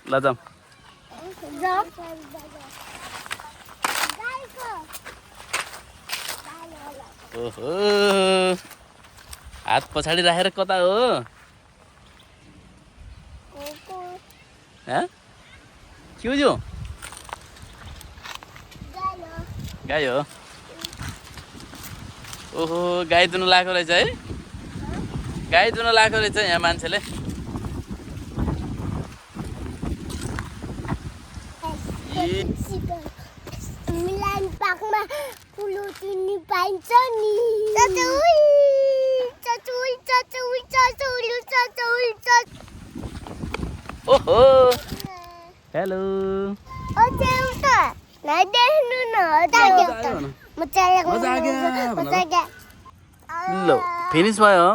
ल जाऊँ ओहो हात पछाडि राखेर कता हो के हो यो गाई हो ओहो गाई दुनु लगाएको रहेछ है गाई दुनु लगाएको रहेछ यहाँ मान्छेले मिलान पार्कमा फुल किन्नु पाइन्छ नि ओहो हेलो ल फिनिस भयो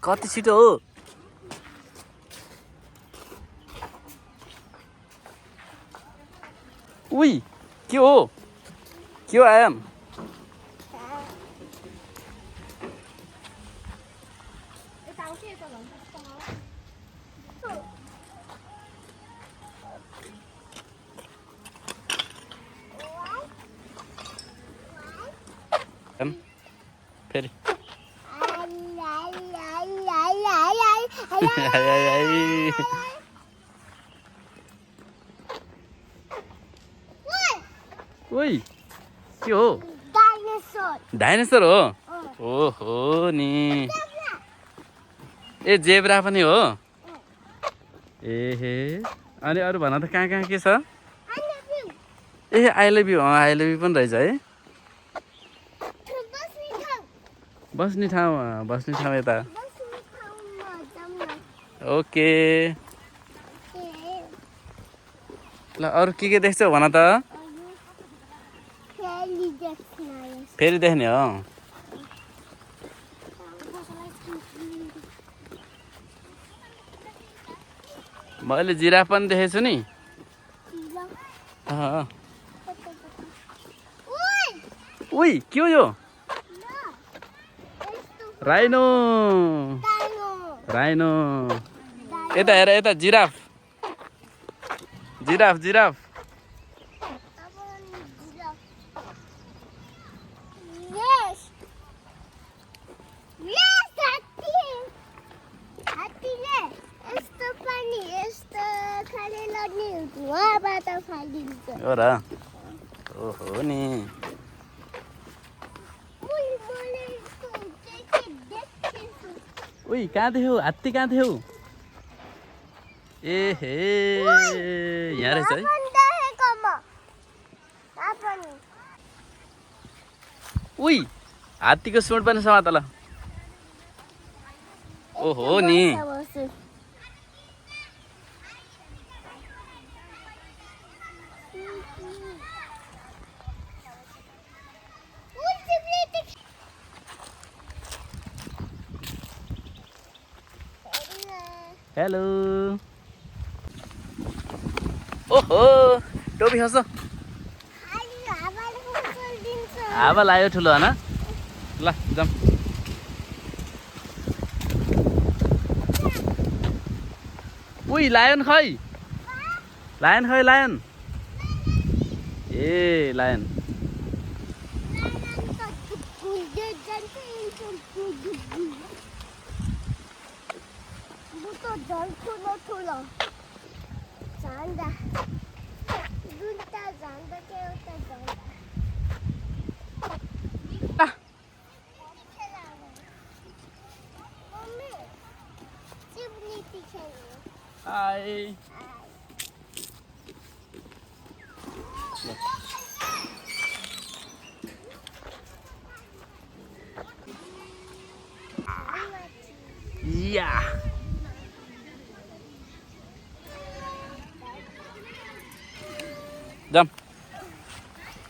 कति छिटो हो उई के हो आयाम फेरि ओइ के हो डाइनोसर हो ओहो नि ए जेब्रा पनि हो एहे अनि अरू भन त कहाँ के छ ए आई लभ यु पनि रहेछ है बस्ने ठाउँ यता ओके ल अरू के देख्छौ भन त फेरि देख्ने हो मैले जिराफ पनि देखेको छु नि उई के हो यो राइनो यता हेर यता जिराफ हो र ओहो नि उई कहाँ देख्यौ हात्ती कहाँ देख्यौ ए हे यहाँ रहेछ है उई हात्तीको सुँड पनि समात ल ओहो नि हेलो ओहो टोपी खस हावा लाग्यो ठुलो होइन ल जाऊँ उई लायन खै लायन ए लायन हाय या जाऊँ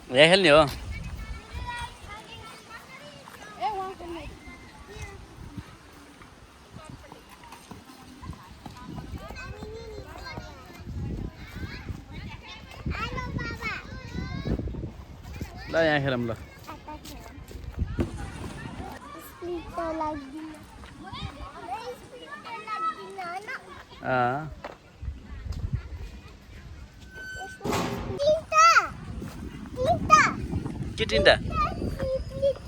यहाँ खेल्ने हो ल यहाँ खेलौँ ल के तिनवटा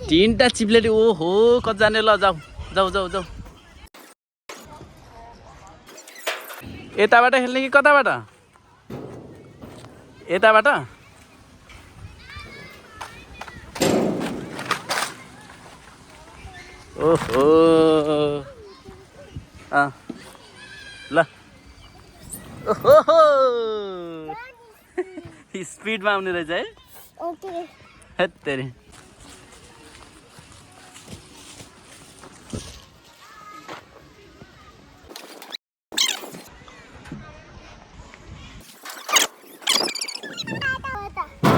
तिनवटा चिप्लेटी ओहो कतिजना ल जाऊ जाऊ जाऊ जाऊ यताबाट खेल्ने कि कताबाट यताबाट ओहो ल ओहो स्पिडमा आउने रहेछ है ओके हेत्तेरी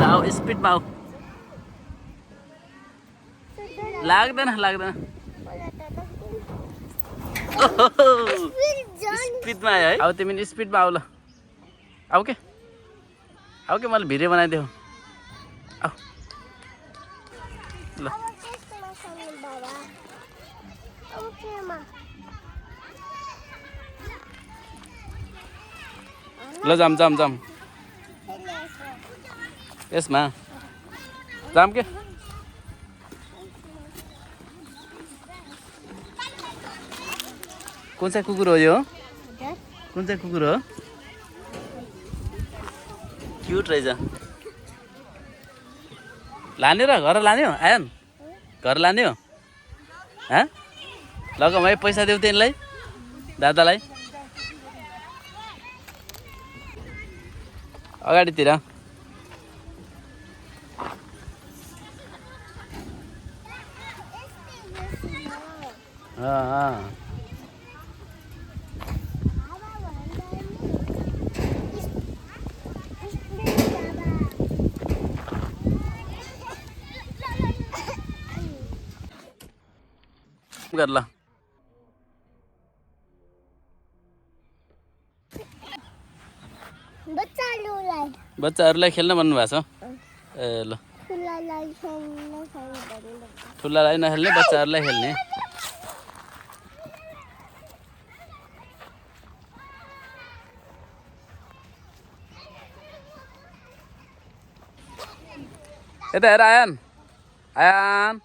आऊ स्पिडमा आऊ लाग्दैन लाग्दैन स्पिडमा आयो है अब तिमी स्पिडमा आऊ ल आऊ के मैले भिडियो बनाइदेऊ आऊ ल ल जाम जाम जाम यसमा जाम के कुन चाहिँ कुकुर हो यो कुन चाहिँ कुकुर हो क्युट रहेछ लाने र घर लाने हो आयन घर लाने हो लग भाइ पैसा देऊ तिमीलाई दादालाई अगाडितिर कर ल बच्चाहरूलाई खेल्न भन्नुभएको छ ए ल ठुलालाई नखेल्ने बच्चाहरूलाई खेल्ने यता हेर आयान आयान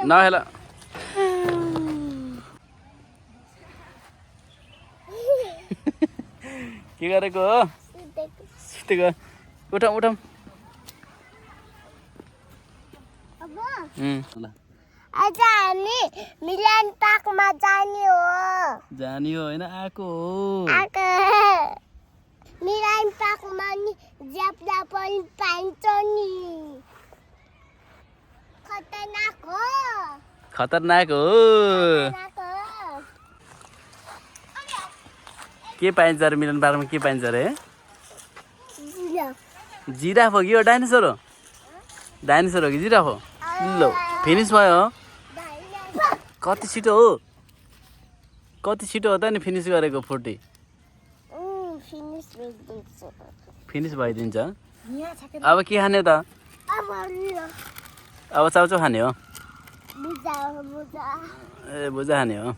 नखेल के गरेको हो सुतेको उठौँ उठौँ आज हामी मिलन पार्कमा जाने हो होइन आएको हो मिलन पार्कमा नि ज्याप्ला पनि पाइन्छ नि खतरनाक हो के पाइन्छ र मिलन पार्कमा के पाइन्छ रे जिराफ हो कि यो डाइनोसर हो कि जिराफ हो ल फिनिस भयो कति छिटो हो त नि फिनिस गरेको 40 फिनिस भइदिन्छ अब के खाने त अब चाउचाउ खाने हो ए भुजा खाने हो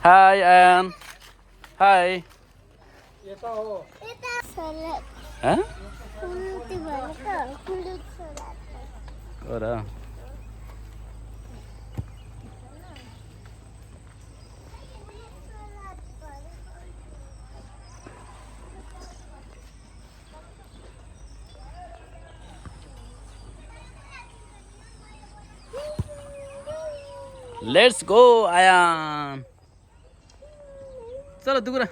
Hi, Ann. Hi. Hah? Ora. Let's go, Ayan. चलो दुगुरा